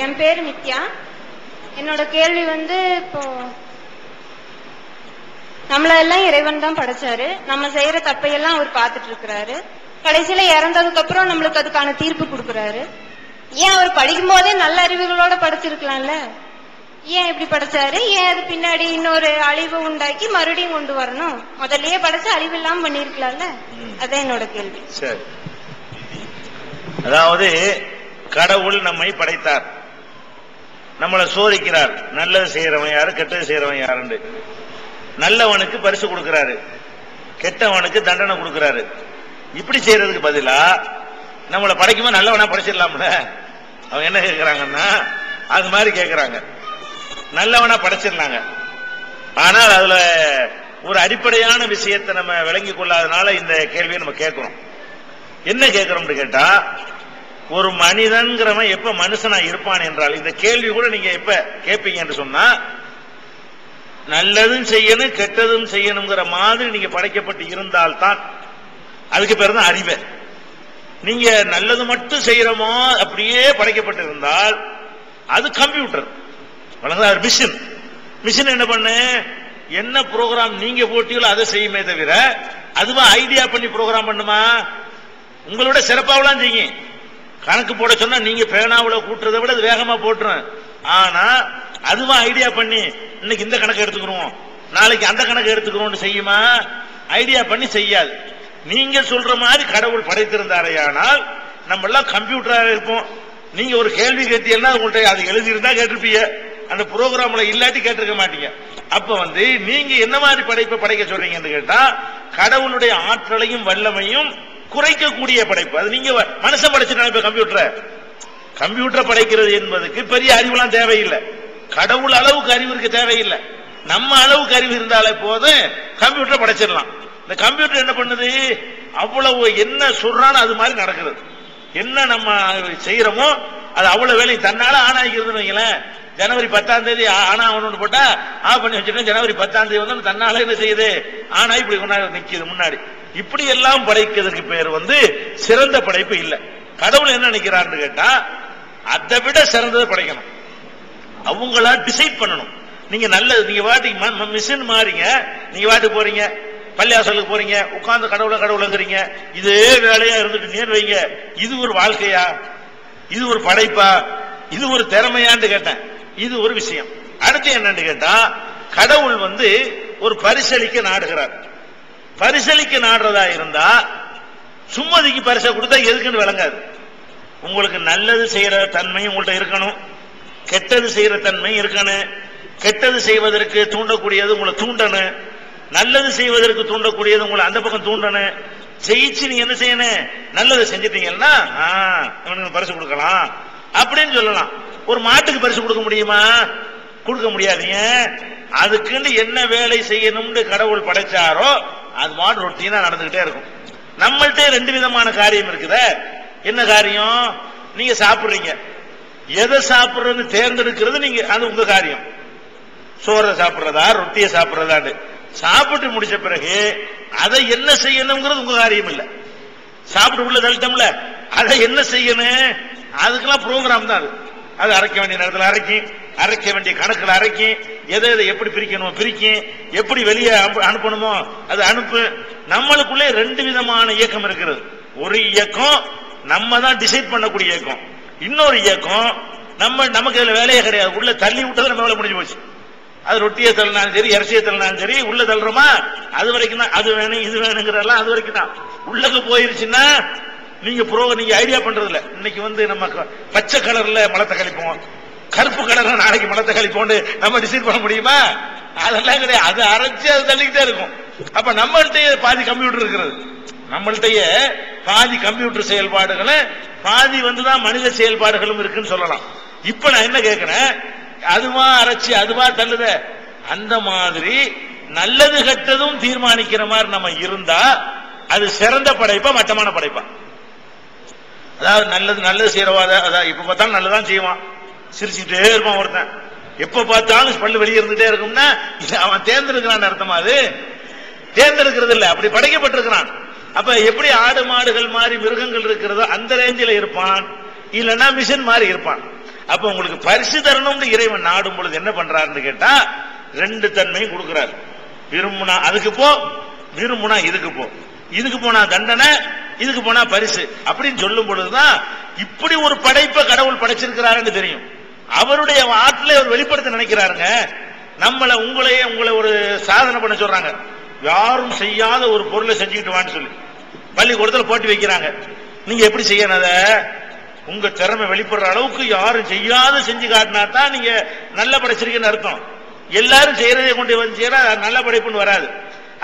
என் பேரு நித்யா. என்னோட கேள்வி இப்போ நம்மள எல்லாம் இறைவன் தான் படைச்சாரு. நம்ம செய்யற தப்பையெல்லாம் அவர் பார்த்துட்டு இருக்கிறாரு. கடைசியில இறந்ததுக்கு அப்புறம் நம்மளுக்கு அதுக்கான தீர்ப்பு கொடுக்கறாரு. ஏன் அவர் படிக்கும் போதே நல்ல அறிவுகளோட படைச்சிருக்கலாம்ல? ஏன் இப்படி படைச்சாரு? ஏன் அது பின்னாடி இன்னொரு அழிவு உண்டாக்கி மறுபடியும் கொண்டு வரணும்? முதல்லயே படைச்சு அழிவு இல்லாம பண்ணிருக்கலாம்ல? அதான் என்னோட கேள்வி. சரி, அதாவது கடவுள் நம்மை படைத்தார், நம்மளை சோதிக்கிறார். நல்லது செய்யறவன் யாரு, கெட்டது செய்யறவன் யாருன்னு. நல்லவனுக்கு பரிசு கொடுக்கிறாரு, கெட்டவனுக்கு தண்டனை கொடுக்கிறாரு. இப்படி செய்யறதுக்கு பதிலா நம்மளை படைக்கும்போது நல்லவனா படைச்சிடலாம்ல. அவங்க என்ன கேட்கிறாங்கன்னா அது மாதிரி கேட்கிறாங்க, நல்லவனா படைச்சிடலாங்க. ஆனால் அதுல ஒரு அடிப்படையான விஷயத்தை நம்ம விளங்கி கொள்ளாதனால இந்த கேள்வியை நம்ம கேட்கிறோம். என்ன கேட்கிறோம்னு கேட்டா, ஒரு மனிதன்கிறவன் எப்ப மனுஷனா இருப்பான் என்றால், இந்த கேள்வி கூட நீங்க எப்ப கேட்பீங்க என்று சொன்னா, நல்லதும் செய்யணும் கெட்டதும் செய்யணுங்கிற மாதிரி நீங்க படைக்கப்பட்டு இருந்தால்தான் அதுக்கு பேர் தான் அறிவு. நீங்க நல்லது மட்டும் செய்யறோமோ அப்படியே படைக்கப்பட்டு இருந்தால் அது கம்ப்யூட்டர், மிஷின். மிஷின் என்ன பண்ணு, என்ன ப்ரோக்ராம் நீங்க போட்டீங்களோ அதை செய்யுமே தவிர அதுவா ஐடியா பண்ணி ப்ரோக்ராம் பண்ணுமா? உங்களோட சிறப்பாவெல்லாம் செய்யும். கணக்கு போட சொன்னா நீங்க பேனாவில் கூட்டுறதை விட அது வேகமா போட்டுரும். ஆனா அதுவா ஐடியா பண்ணி இன்னைக்கு இந்த கணக்கு எடுத்துக்கிறோம், நாளைக்கு அந்த கணக்கு எடுத்துக்கிறோம் செய்யுமா? ஐடியா பண்ணி செய்யாது. நீங்க சொல்ற மாதிரி கடவுள் படைத்திருந்தாரையானால் நம்ம எல்லாம் கம்ப்யூட்டராக இருப்போம். நீங்க ஒரு கேள்வி கேட்டீங்கன்னா உங்கள்கிட்ட அது எழுதியிருந்தா கேட்டிருப்பீங்க, அந்த ப்ரோக்ராம்ல இல்லாட்டி கேட்டிருக்க மாட்டீங்க. அப்ப நீங்க என்ன மாதிரி படைப்பை படைக்க சொல்றீங்கன்னு கேட்டா, கடவுளுடைய ஆற்றலையும் வல்லமையும் குறைக்கக்கூடிய படைப்பு. அது நீங்க மனுஷன் படைச்சிருக்காங்க. கம்ப்யூட்டர் படைக்கிறது என்பதுக்கு பெரிய அறிவுலாம் தேவையில்லை, கடவுள் அளவுக்கு அறிவு இருக்க தேவையில்லை. நம்ம அளவுக்கு அறிவு இருந்தாலே போதும் கம்ப்யூட்டர் படைச்சிடலாம். இந்த கம்ப்யூட்டர் என்ன பண்ணுது, அவ்வளவு என்ன சொல்றான்னு அது மாதிரி நடக்கிறது. என்ன நம்ம செய்யறோமோ அது அவ்வளவு வேலை தன்னால ஆனாய்க்கிறதுன்னு வைங்களேன். ஜனவரி 10ஆம் தேதி ஆனா ஒண்ணு போட்டா ஆஃப் பண்ணி வச்சுட்டு ஜனவரி 10ஆம் தேதி வந்து தன்னால என்ன செய்யுது, ஆனா இப்படி நிக்குது முன்னாடி. இப்படி எல்லாம் படைக்கிறதுக்கு பேர் சிறந்த படைப்பு இல்லை. கடவுள் என்ன நினைக்கிறான்னு கேட்டா, அதை விட சிறந்ததை படைக்கணும். அவங்களா டிசைட் பண்ணணும். நீங்க நல்லது, நீங்க வாட்டிக்கு மிஷின் மாறிங்க, நீங்க வாட்டுக்கு போறீங்க, பள்ளியாசலுக்கு போறீங்க, உட்கார்ந்து கடவுளுங்கிறீங்க. இதே வேலையா இருந்துட்டு நேர் வைங்க. இது ஒரு வாழ்க்கையா? இது ஒரு படைப்பா? இது ஒரு திறமையான்னு கேட்டேன். இது ஒரு விஷயம். அடுத்து என்னன்னு கேட்டா, கடவுள் ஒரு பரிசளிக்க நாடுகிறார். பரிசளிக்க நாடுறதா இருந்தா சும்மதிக்கு பரிசை கொடுத்தா எதுக்குன்னு விளங்காது. உங்களுக்கு நல்லது செய்யற தன்மை உங்கள்கிட்ட இருக்கணும், கெட்டது செய்யற தன்மை இருக்கணும். கெட்டது செய்வதற்கு தூண்டக்கூடியது உங்களை தூண்டணும், நல்லது செய்வதற்கு தூண்டக்கூடியது உங்களை அந்த பக்கம் தூண்டணும். ஜெயிச்சு நீங்க என்ன செய்யணும், நல்லதை செஞ்சிட்டீங்கன்னா இவனுக்கு பரிசு கொடுக்கலாம் அப்படின்னு சொல்லலாம். ஒரு மாட்டுக்கு பரிசு கொடுக்க முடியுமா? கொடுக்க முடியாதீங்க. அதுக்குன்னு என்ன வேலை செய்யணும்னு கடவுள் படைச்சாரோ அது மாட்டு ரொட்டீனா நடந்துகிட்டே இருக்கும். நம்மள்கிட்ட ரெண்டு விதமான காரியம் இருக்குது. என்ன காரியம்? நீங்க சாப்பிடுறீங்க, எதை சாப்பிடுறது தேர்ந்தெடுக்கிறது நீங்க, அது உங்க காரியம். சோறை சாப்பிடுறதா ரொட்டியை சாப்பிடுறதான்னு சாப்பிட்டு முடிச்ச பிறகு அதை என்ன செய்யணுங்கிறது உங்க காரியம் இல்லை. சாப்பிட்டு உள்ள தள்ளிட்டோம்ல, அதை என்ன செய்யணும் அதுக்கெல்லாம் ப்ரோக்ராம் தான். அது அரைக்க வேண்டிய நேரத்தில் அரைக்க வேண்டிய கணக்கில் அரைக்கும், எதை எப்படி பிரிக்கணுமோ பிரிக்கும், எப்படி வெளியே அனுப்பணுமோ அது அனுப்பு. நம்மளுக்குள்ளே ரெண்டு விதமான இயக்கம் இருக்கிறது. ஒரு இயக்கம் நம்ம தான் டிசைட் பண்ணக்கூடிய இயக்கம், இன்னொரு இயக்கம் நமக்கு இதுல வேலையே கிடையாது, உள்ள தள்ளி விட்டது நம்ம வேலை முடிஞ்சு போச்சு. அது ரொட்டியை தள்ளினாலும் சரி, இறச்சியை தள்ளினாலும் சரி, உள்ள தள்ளுறோமா அது வரைக்கும் தான். அது வேணும் இது வேணுங்கிறதெல்லாம் அது வரைக்கும் தான். உள்ளக்கு போயிருச்சுன்னா நீங்க ஐடியா பண்றது இல்ல. இன்னைக்கு நம்ம பச்சை கலர்ல மலத்தை கழிப்போம், கருப்பு கலர்ல நாளைக்கு மலத்தை கழிப்போம் நம்ம டிசைட் பண்ண முடியுமா? அதெல்லாம் கிடையாது. அது அரைச்சு அது தள்ளிக்கிட்டே இருக்கும். அப்ப நம்மள்கிட்டயே பாதி கம்ப்யூட்டர் இருக்கிறது, நம்மள்கிட்டயே பாதி கம்ப்யூட்டர் செயல்பாடுகள், பாதி தான் மனித செயல்பாடுகளும் இருக்குன்னு சொல்லலாம். இப்ப நான் என்ன கேட்கிறேன், அதுவா அரைச்சு அதுவா தள்ளுத, அந்த மாதிரி நல்லது கெட்டதும் தீர்மானிக்கிற மாதிரி நம்ம இருந்தா அது சிறந்த படைப்பா மட்டமான படைப்பா? அதாவது நல்லது செய்யறவா, அதான் இப்ப பார்த்தாலும் நல்லதான் செய்வான், சிரிச்சுட்டே இருப்பான் ஒருத்தன், எப்ப பார்த்தாலும் பல்லு வெளியே இருந்துட்டே இருக்கும்னா அவன் தேர்ந்தெடுக்கிறான் அர்த்தமா? அது தேர்ந்தெடுக்கிறது இல்ல, அப்படி படைக்கப்பட்டிருக்கிறான். அப்ப எப்படி ஆடு மாடுகள் மாதிரி மிருகங்கள் இருக்கிறதோ அந்த ரேஞ்சில் இருப்பான். இல்லைன்னா மிஷின் மாதிரி இருப்பான். அப்ப உங்களுக்கு பரிசு தரணும்னு இறைவன் நாடும் பொழுது என்ன பண்றாருன்னு கேட்டா ரெண்டு தன்மையும் கொடுக்கிறார். விரும்புனா அதுக்கு போ, விரும்புனா இதுக்கு போ, இதுக்கு போனா தண்டனை, இதுக்கு போனா பரிசு அப்படின்னு சொல்லும் பொழுதுதான் இப்படி ஒரு படைப்பை கடவுள் படைச்சிருக்கிறாருன்னு தெரியும். அவருடைய ஆற்றலை அவர் வெளிப்படுத்த நினைக்கிறாருங்க. உங்களை ஒரு சாதனை பண்ண சொல்றாங்க. யாரும் செய்யாத ஒரு பொருளை செஞ்சுக்கிட்டு வான்னு சொல்லி பள்ளிக்கூடத்தில் போட்டி வைக்கிறாங்க. நீங்க எப்படி செய்யணும்? அத உங்க திறமை வெளிப்படுற அளவுக்கு யாரும் செய்யாத செஞ்சு காட்டினா தான் நீங்க நல்ல படைச்சிருக்கீங்கன்னு அர்த்தம். எல்லாரும் செய்யறதை கொண்டு வந்து செய்யறா நல்ல படைப்புன்னு வராது,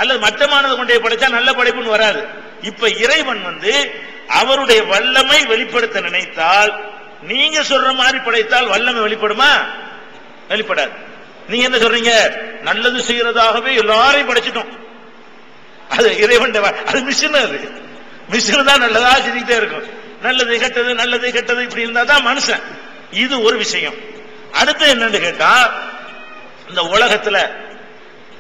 அல்லது மட்டமானது கொண்டே படைச்சா நல்ல படைப்புன்னு வராது. இப்ப இறைவன் அவருடைய வல்லமை வெளிப்படுத்த நினைத்தால், நீங்க சொல்ற மாதிரி படைத்தால் வல்லமை வெளிப்படுமா? வெளிப்படாது. நீங்க என்ன சொல்றீங்க? நல்லது செய்யறதாகவே எல்லாரையும் படைச்சிட்டோம். அது இறைவன், அது மிஷின். அது மிஷின் தான் நல்லதா செஞ்சுக்கிட்டே இருக்கும். நல்லது கெட்டது நல்லது கெட்டது இப்படி இருந்தா தான் மனுஷன். இது ஒரு விஷயம். அடுத்து என்னன்னு கேட்டா, இந்த உலகத்துல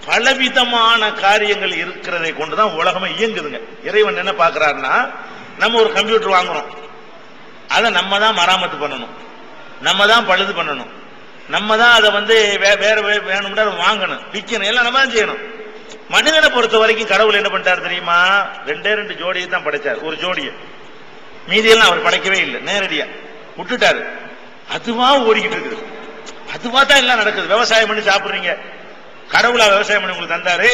பலவிதமான காரியங்கள் இருக்கிறதை கொண்டுதான் உலகமே இயங்குதுங்க. இறைவன் என்ன பார்க்கிறாருன்னா, நம்ம ஒரு கம்ப்யூட்டர் வாங்குறோம், அதை நம்ம தான் மராமத்து பண்ணணும், நம்ம தான் பழுது பண்ணணும், நம்ம தான் அதை வேற வேணும்னா வாங்கணும், விற்கணும், எல்லாம் நம்ம தான் செய்யணும். மனிதனை பொறுத்த வரைக்கும் கடவுள் என்ன பண்ணிட்டார் தெரியுமா? ரெண்டு ஜோடியை தான் படைச்சார். ஒரு ஜோடியை, மீதியெல்லாம் அவர் படைக்கவே இல்லை, நேரடியா விட்டுட்டாரு. அதுவா ஓடிக்கிட்டு இருக்குது, அதுவா தான் எல்லாம் நடக்குது. விவசாயம் பண்ணி சாப்பிடுறீங்க, கடவுளா விவசாயம் பண்ணி உங்களுக்கு தந்தாரு,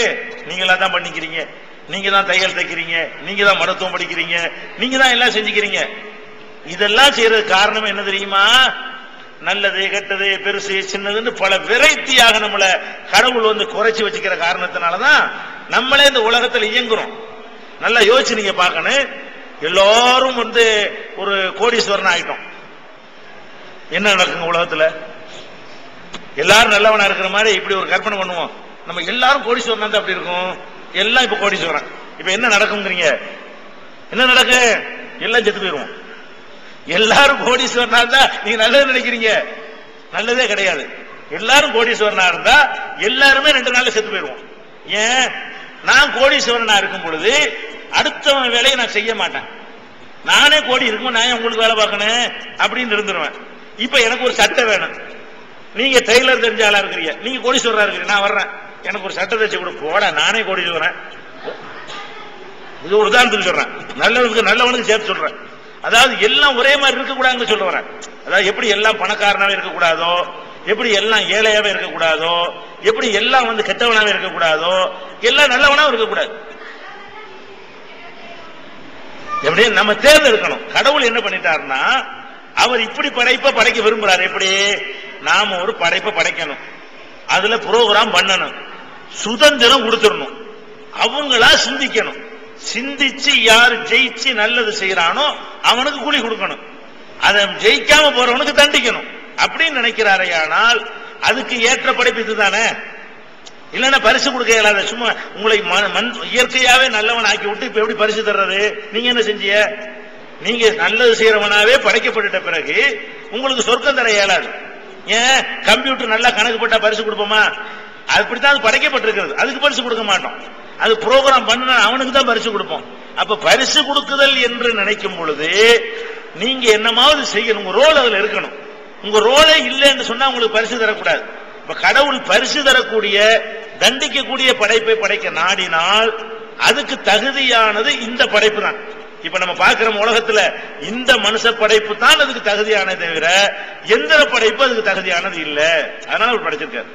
நீங்களா தான் பண்ணிக்கிறீங்க, நீங்க தான் தையல் தைக்கிறீங்க, நீங்க தான் மருத்துவம் படிக்கிறீங்க, நீங்க தான் எல்லாம் செஞ்சுக்கிறீங்க. இதெல்லாம் செய்யறதுக்கு காரணம் என்ன தெரியுமா? நல்லது கெட்டது பெருசு சின்னதுன்னு பல வெரைட்டியாக நம்மள கடவுள் குறைச்சி வச்சுக்கிற காரணத்தினாலதான் நம்மளே இந்த உலகத்தில் இயங்குறோம். நல்லா யோசிச்சு நீங்க பார்க்கணும். எல்லாரும் ஒரு கோடீஸ்வரன் ஆயிட்டோம். என்ன நடக்குங்க உலகத்துல? எல்லாரும் நல்லவனா இருக்கிற மாதிரி இப்படி ஒரு கற்பனை பண்ணுவோம். நம்ம எல்லாரும் கோடீஸ்வரன் தான் அப்படி இருக்கும். எல்லாம் இப்ப கோடீஸ்வரன். இப்ப என்ன நடக்குங்கிறீங்க? என்ன நடக்கு? எல்லாம் செத்து போயிருவோம். எல்லாரும் கோடீஸ்வரனா இருந்தா நீங்க நல்லது நினைக்கிறீங்க, நல்லதே கிடையாது. எல்லாரும் கோடீஸ்வரனா இருந்தா எல்லாருமே 2 நாள்ல செத்து போயிருவோம். ஏன்? நான் கோடீஸ்வரனா இருக்கும் பொழுது அடுத்தவன் வேலையை நான் செய்ய மாட்டேன். நானே கோடி இருக்கும், நான் உங்களுக்கு வேலை பார்க்கணும் அப்படின்னு இருந்துருவேன். இப்ப எனக்கு ஒரு சட்டை வேணும். நீங்க டெய்லர் தெரிஞ்ச ஆளா இருக்கிறீங்க, நீங்க கோடீஸ்வரரா இருக்கிறீங்க, நான் வர்றேன், எனக்கு ஒரு சட்டை தச்சு கொடு. போட, நானே கோடீஸ்வரன். இது ஒரு உதாரணத்துக்கு சொல்றேன், நல்லவனுக்கு சேர்த்து சொல்றேன். அதாவது எல்லாம் ஒரே மாதிரி இருக்கக்கூடாதுன்னு சொல்ல வரேன். அதாவது எப்படி எல்லாம் பணக்காரனாவே இருக்கக்கூடாதோ, எப்படி எல்லாம் ஏழையாவே இருக்கக்கூடாதோ, எப்படி எல்லாம் கெட்டவனாவே இருக்கக்கூடாதோ, எல்லாம் நல்லவனாவும் இருக்கக்கூடாது. எப்படி நம்ம தேர்ந்தெடுக்கணும். கடவுள் என்ன பண்ணிட்டாருன்னா, அவர் இப்படி படைக்க விரும்புறாரு. எப்படி? நாம ஒரு படைப்பை படைக்கணும், அதுல புரோகிராம் பண்ணணும், சுதந்திரம் கொடுத்துடணும், அவங்களா சிந்திக்கணும். சிந்திச்சு யாரு ஜெயிச்சு நல்லது செய்யறானோ அவனுக்கு கூலி கொடுக்கணும், அதை ஜெயிக்காம போறவனுக்கு தண்டிக்கணும் அப்படின்னு நினைக்கிறாரே. ஆனால் அதுக்கு ஏற்ற படைப்பு இதுதானே. இல்லன்னா பரிசு கொடுக்க இயலாத. சும்மா உங்களை இயற்கையாவே நல்லவன் ஆக்கி விட்டு இப்ப எப்படி பரிசு தர்றது? நீங்க என்ன செஞ்சீங்க? நீங்க நல்லது செய்யறவனாவே படைக்கப்பட்ட பிறகு உங்களுக்கு சொர்க்கம் தர இயலாது. ஏன்? கம்ப்யூட்டர் நல்லா கணக்கு போட்டா பரிசு கொடுப்போமா? அப்படித்தான் அது படைக்கப்பட்டிருக்கிறது, அதுக்கு பரிசு கொடுக்க மாட்டோம். அது புரோகிராம் பண்ண அவனுக்கு தான் பரிசு கொடுப்போம். அப்ப பரிசு கொடுக்குதல் என்று நினைக்கும் பொழுது நீங்க என்னமாவது செய்யணும், உங்க ரோல் அதுல இருக்கணும். உங்க ரோலே இல்லை என்று சொன்னா உங்களுக்கு பரிசு தரக்கூடாது. இப்ப கடவுள் பரிசு தரக்கூடிய தண்டிக்கக்கூடிய படைப்பை படைக்க நாடினால் அதுக்கு தகுதியானது இந்த படைப்பு தான். இப்ப நம்ம பார்க்கிற உலகத்துல இந்த மனுஷ படைப்பு தான் அதுக்கு தகுதியானது தவிர எந்திர படைப்பு அதுக்கு தகுதியானது இல்லை. அதனால அவர் படைச்சிருக்காரு.